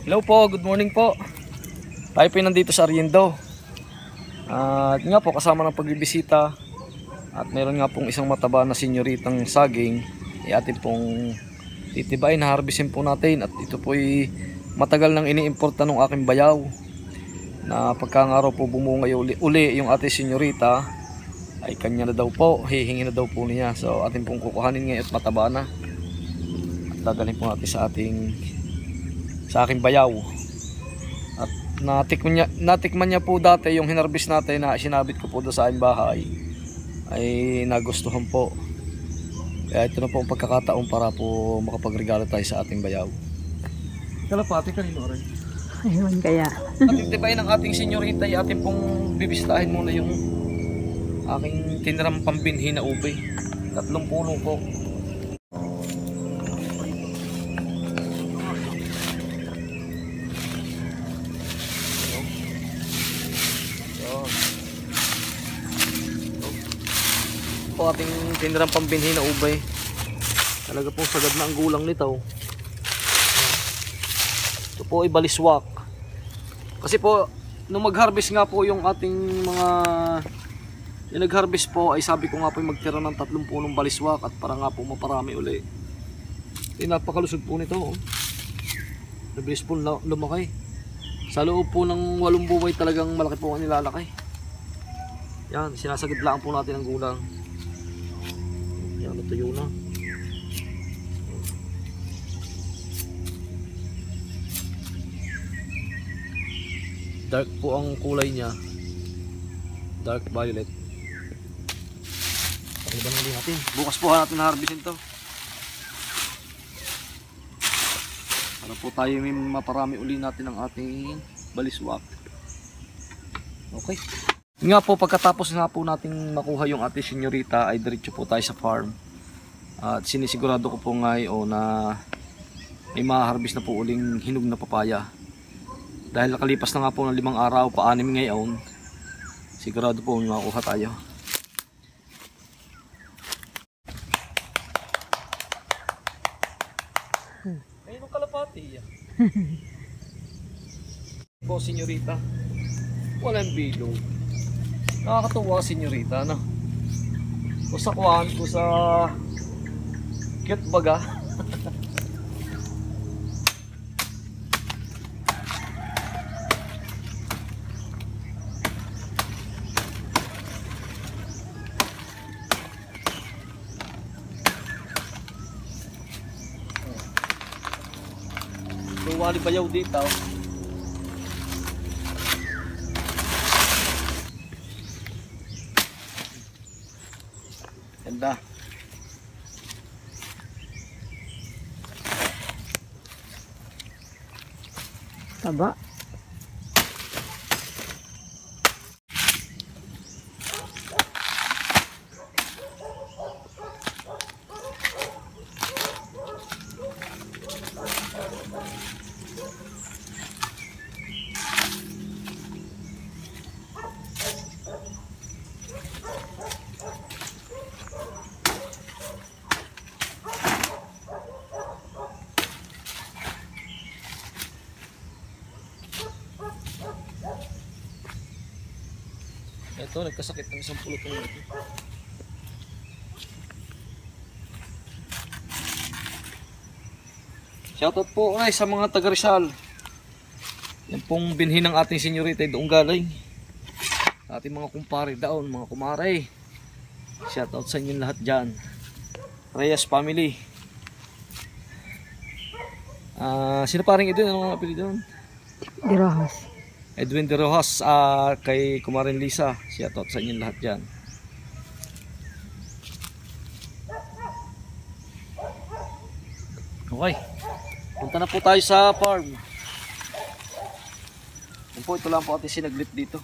Hello po, good morning po. Tayo po nandito sa Arriendo. At nga po kasama ng pagbibisita. At meron nga pong isang mataba na senyoritang saging. Atin pong titibayin, harvestin po natin. At ito po ay matagal nang iniimporta ng aking bayaw. Na pagkangaraw po bumunga uli yung ating senyorita, ay kanya na daw po, hihingi na daw po niya. So atin pong kukuhanin ngayon at mataba na. At dadalhin po natin sa aking bayaw. At natikman niya po dati yung hinarbis natin na sinabit ko po doon sa aking bahay, ay nagustuhan po. Kaya ito na po ang pagkakataon para po makapagregalo tayo sa ating bayaw. Kalapati kanino rin? Ayun kaya. Ating tibayin ng ating senyorita, ay ating pong bibistahin muna yung aking tinirang pambinhi na ube. 3 puno po. Po ating tinirang pambinhi na ubay. Talaga pong sagad na ang gulang nito. Ito po ay baliswak. Kasi po nung mag-harvest nga po yung ating mga nag-harvest po, ay sabi ko nga po magtira ng 3 punong baliswak at para nga po maparami uli. Napakalusog po nito. Nabilis po lumaki. Sa loob po ng 8 buway talagang malaki po ang nilalaki. Yan, sinasagad lang po natin ang gulang. Yan, natuyo na. Dark po ang kulay niya. Dark violet. Pakibang ulit natin. Bukas po natin harvestin to. Para po tayo may maparami uli natin ang ating baliswak. Okay. Nga po, pagkatapos nga po nating makuha yung ating senyorita, ay diretso po tayo sa farm. At sinisigurado ko po ngayon na may ma-harvest na po uling hinog na papaya. Dahil nakalipas na nga po ng 5 araw, pa-6 ngayon, sigurado po may makuha tayo. Ayun ang kalapati. Po, senyorita. Walang bilog. Nakakatuwa, senyorita, no? Kung sa kuhaan, kung sa cute baga. Wali bayaw dito. Ganda. Taba. Ito, nagkasakit ng isang pulot ng ito. Shoutout po ay sa mga taga Rizal. Yan pong binhi ng ating senyorita doon galing. Ating mga kumpare daon, mga kumare. Shoutout sa inyong lahat dyan. Reyes family. Sino paring Edwin? Anong apelido doon? De Rojas. Edwin De Rojas, kay Kumarin Lisa. Shoutout sa inyong lahat dyan. Okay. Punta na po tayo sa farm. Ito lang po ating sinaglit dito.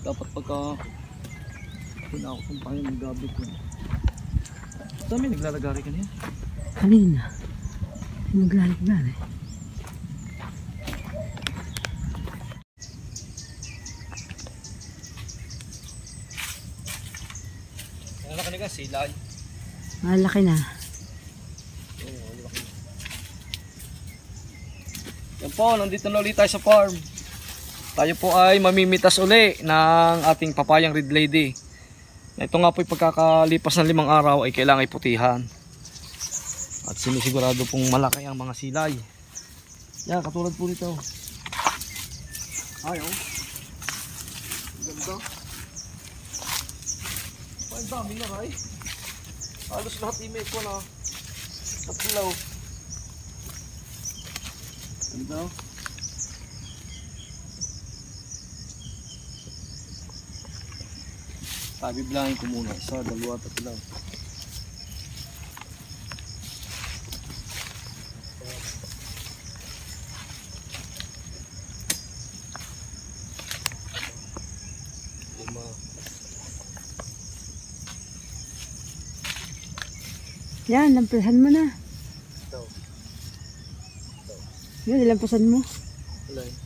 Dapat pagka pinakakumpahin ng gabi ko. Dami naglalagari ka niya. Kanina. Naglalagay. Ano ka nila? Silay. Malaki na. Yan po, nandito na ulit tayo sa farm. Tayo po ay mamimitas uli ng ating papayang red lady. Ito nga po ay pagkakalipas ng 5 araw ay kailangan iputihan. At sinisigurado pong malaki ang mga silay. Yan, katulad po nito. Ay, oh. Ganda. Ay, dami na, ay. Halos lahat imay ko na. Tatlaw. Ganda. Bibilangin ko muna. 1, 2, 3. Yan, lampasan mo na. Ito. Yan, lampasan mo. Wala.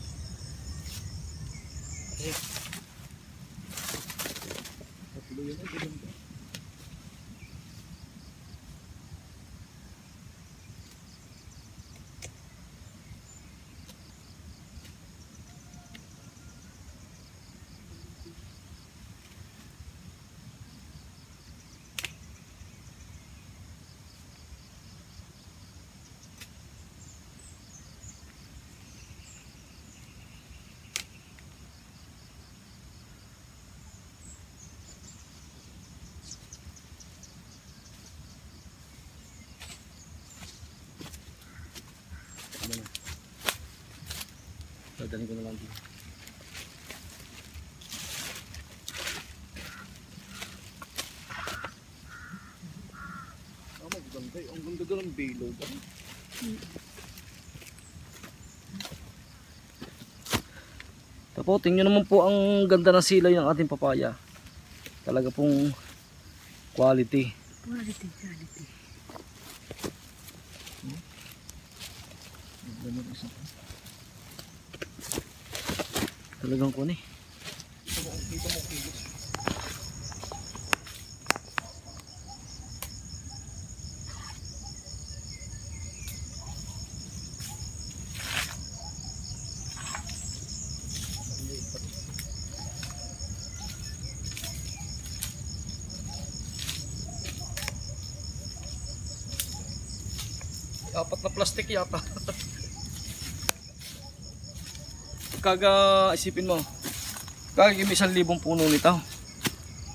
Dadalhin ko na lang dito. Maganda. Ang ganda ng bilog. Tapos tingnan naman po ang ganda ng silay ng ating papaya. Talaga pong quality. Quality. Talagang kunin. Apat na plastic yata. Kaga isipin mo, kaga 1,000 puno nito.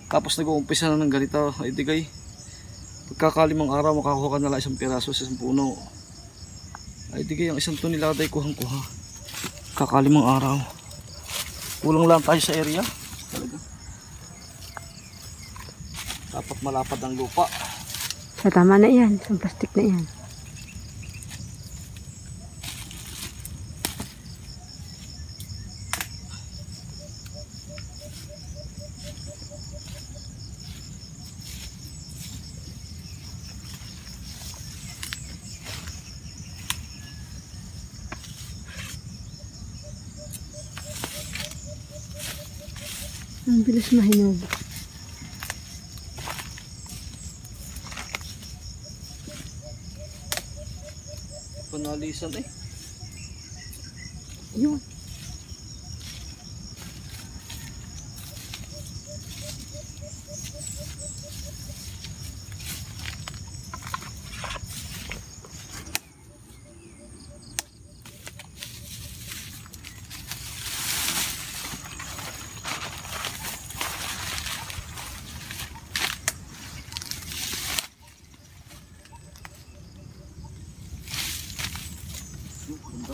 Tapos nag-uumpisa na ng ganito, ay digay. Pagkakalimang araw makakuha ka na lang 1 piraso sa 1 puno. Ay digay ang 1 tonelada ay kuhang-kuha. Kakalimang araw. Kulang lang tayo sa area. Talaga. Dapat malapad ang lupa. Tama na yan. Ang plastic na yan. Ang bilis mahinog. Panalisan eh. Yun. Ganda.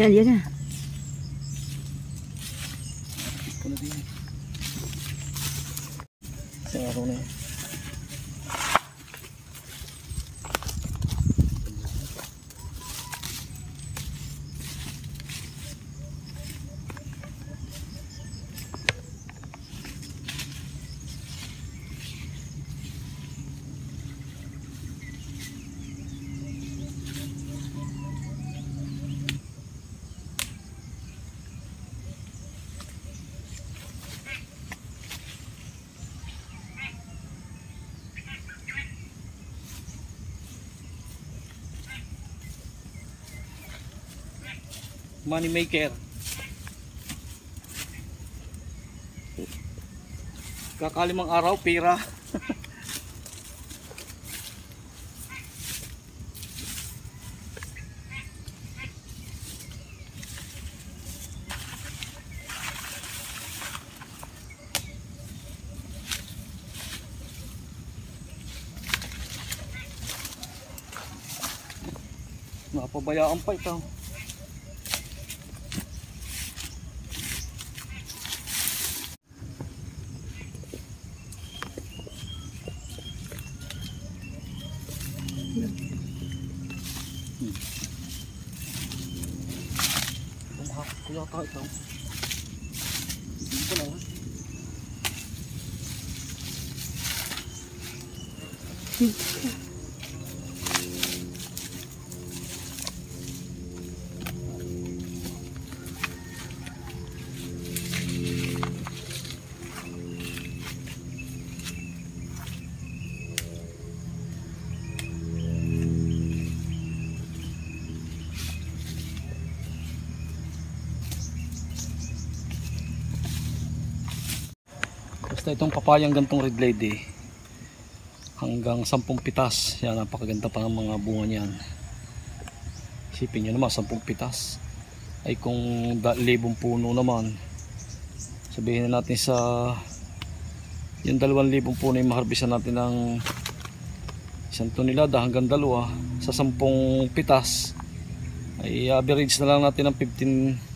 Yan, yan na. Ito na din. Isang araw na yan. Money maker. Kakalimang araw, pira. Napabayaan pa ito. Kaya tayo ito. Hindi ko lang. Basta itong papayang gantong red lady hanggang 10 pitas. Yan, napakaganda pa ng mga bunga niyan. Isipin nyo naman, 10 pitas ay kung 1,000 puno naman, sabihin na natin sa yung 2,000 puno yung maharbisan natin ng 1 tonelada hanggang 2 sa 10 pitas ay average na lang natin ng 15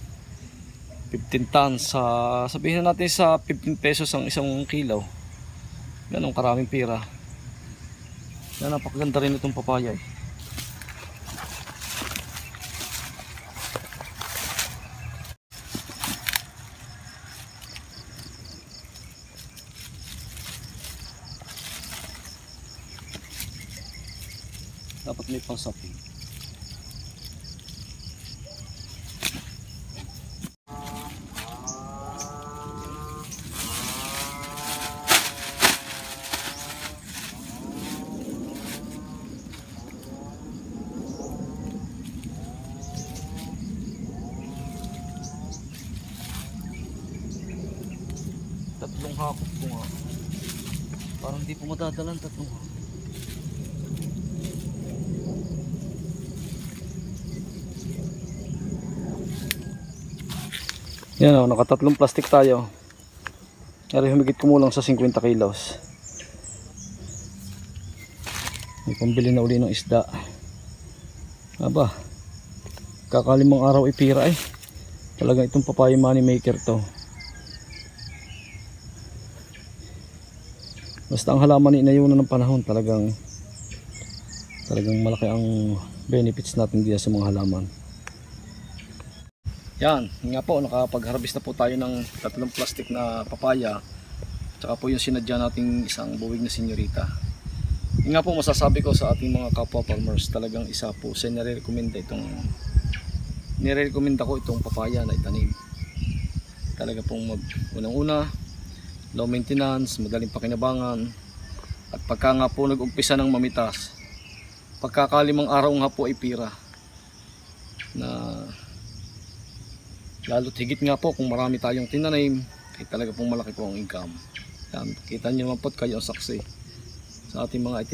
tons. Sa sabihin na natin sa 15 pesos ang 1 kilo. Ganong karaming pira. Yan, napakaganda rin itong papaya eh. Dapat may pang-sapi. Tatlong hakot ko nga. Parang hindi po madadalan tatlong hakot. Yan o, nakatatlong plastic tayo. Pero humigit kumulang sa 50 kilos. May pambili na uli ng isda. Aba, kakalimang araw ipira eh. Talagang itong papaya money maker to. Basta ang halaman inayunan ng panahon, talagang malaki ang benefits natin diyan sa mga halaman. Yan, nga po, nakapag-harvest na po tayo ng 3 plastic na papaya. Tsaka po yung sinadya nating isang buwig na senyorita. Yung nga po masasabi ko sa ating mga kapwa farmers, talagang isa po sa nire-recommenda ko itong papaya na itanim. Talaga pong unang-una, low maintenance, madaling pakinabangan, at pagka nga po nag-umpisa ng mamitas, pagkakalimang araw nga po ay pira na lalo't higit nga po kung marami tayong tinanim ay talaga pong malaki po ang income. Yan, kita nyo naman po kayo ang saksi sa ating mga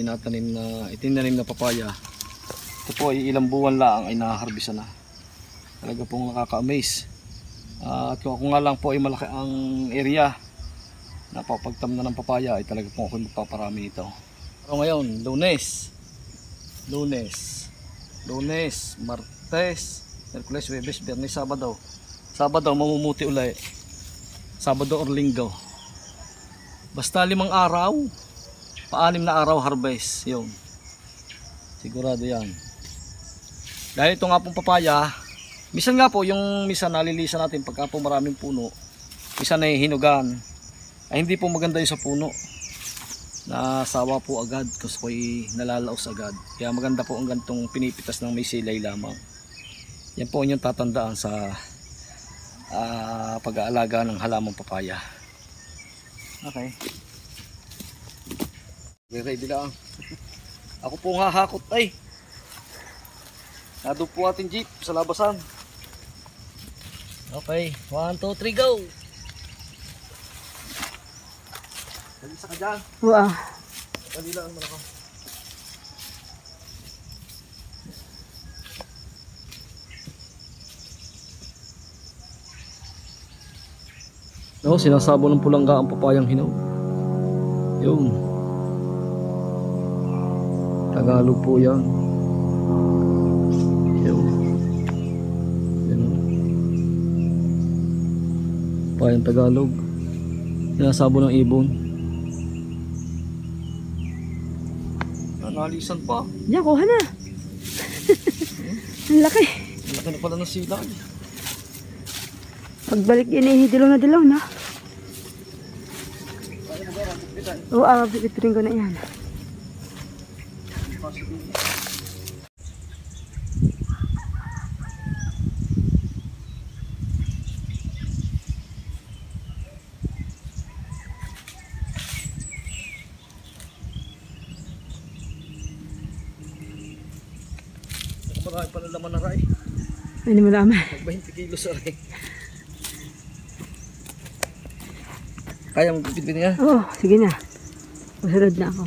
itinanim na papaya. Ito po ay ilang buwan lang ay naharvest na. Talaga pong nakaka-amaze. At kung ako nga lang po ay malaki ang area na papagtam na ng papaya ay talaga po ako magpaparami nito. Pero ngayon, Lunes, Martes, Merkules, Huwebes, Biyernes, Sabado. Sabado mamumuti ulit. Sabado or Linggo. Basta 5 araw. Pa-6 na araw harvest. Yun. Sigurado yan. Dahil ito nga pong papaya, minsan nga po yung minsan nalilisan natin pagka po maraming puno, minsan na hinugan. Ay hindi po maganda yung sa puno. Nasawa po agad kasi ko'y nalalaos agad. Kaya maganda po ang gantong pinipitas ng may silay lamang. Yan po yung tatandaan sa pag-aalaga ng halamang papaya. Okay. Ready lang. Ako po hahakot ay. Nado po ating jeep sa labasan. Okay, 1, 2, 3, go! Isa ka dyan. Wow. Dali lang naman ako. No, sinasabo ng pulangga ang papayang hinog. Yun. Tagalog po yan. Yun. Yun. Papayang Tagalog. Sinasabo ng ibon. Nalisan pa. Yan, kuha na. Ang laki. Ang laki na pala ng sila. Pagbalik yun, dilaw na. Oo, bibiturin ko na yan. Marami pa na laman na ray. Ay, hindi mo naman. 20 kilos na ray. Kaya mo pipit niya? Oo, sige na. Masunod na ako.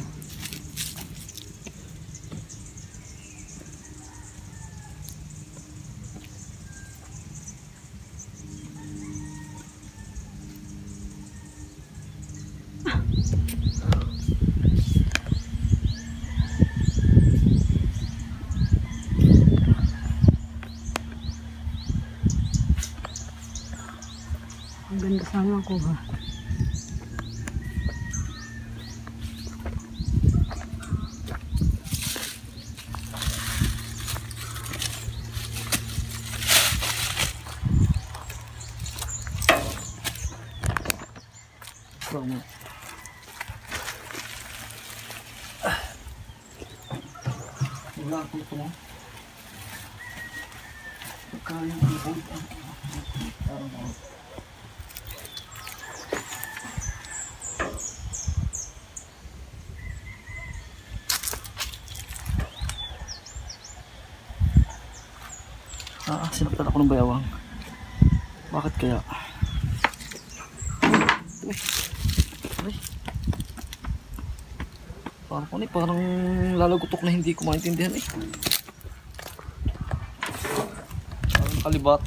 Ang ganda sana ako ha. Tama. Wala akong ito mo. Pagkayang ibon. Parang ako. Sinaktan ako ng bayawang. Bakit kaya? Ay. Parang lalagutok na hindi ko maintindihan eh. Parang kalibat.